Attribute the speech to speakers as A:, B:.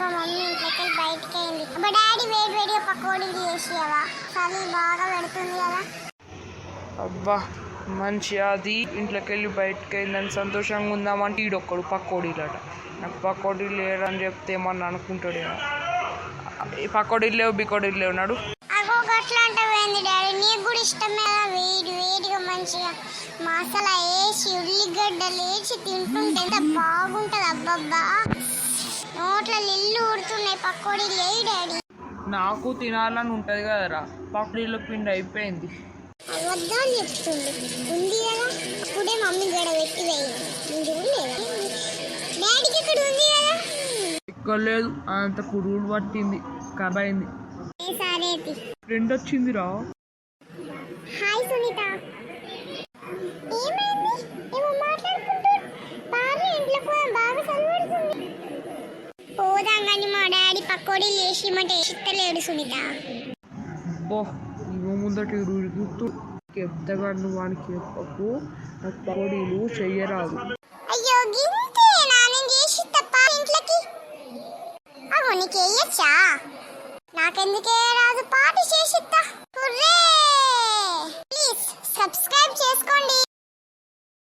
A: Mummy ఇంట్లోకి బయటకి అయింది. అబ్బా డాడీ వేడి వేడిగా పకోడీలు చేసేవా? చలి బాగా పెడుతుంది కదా.
B: అబ్బా మంచిగా అది ఇంట్లోకి వెళ్ళి బయటకు అయిందని సంతోషంగా ఉందామంటే ఈడొక్కడు పకోడీలట. నాకు పకోడీలు లేరని చెప్తే ఏమన్నా అనుకుంటాడేమో. పకోడీలు లేవు బికోడీలు లేవు నాడు.
A: అగో గట్లా అంటావేంది డాడీ? నీకు కూడా ఇష్టమే కదా వేడి వేడిగా మంచిగా మసాలా వేసి ఉల్లిగడ్డలు వేసి తింటుంటే ఎంత బాగుంటుంది. అబ్బబ్బా నోట్లో ఇల్లు ఊడుతున్నాయి. పకోడీలు వేయి డాడీ.
B: నాకు తినాలని ఉంటుంది కదరా. పకోడీల పిండి అయిపోయింది.
A: అబద్ధాలు చెప్తుంది. ఉంది కదా ఇప్పుడే మమ్మీ గడ పెట్టి వేయింది. డాడీకి ఇక్కడ ఉంది కదా.
B: ఇక్కడ లేదు, అంత పురుగులు పట్టింది, కబైంది.
A: సరే
B: ఫ్రెండ్ వచ్చిందిరా.
A: హాయ్ సునీత. ఏమైంది? ఏమో మాట్లాడుకుంటారు. బాగా ఇంట్లో బాగా చదువుతుంది. పోదాం కానీ మా డాడీ పకోడీలు చేసిమంటే ఇష్టలేడు సునీత.
B: బో ఇగో ముందటి గుర్తు చెప్తాగా నువ్వు వానికి చెప్పకు. నాకు పకోడీలు చెయ్యరాదు.
A: అయ్యో గింతేనా? నేను చేసి తప్ప ఇంట్లోకి. అగో నీకు వేయచ్చా? నాకెందుకే రాదు?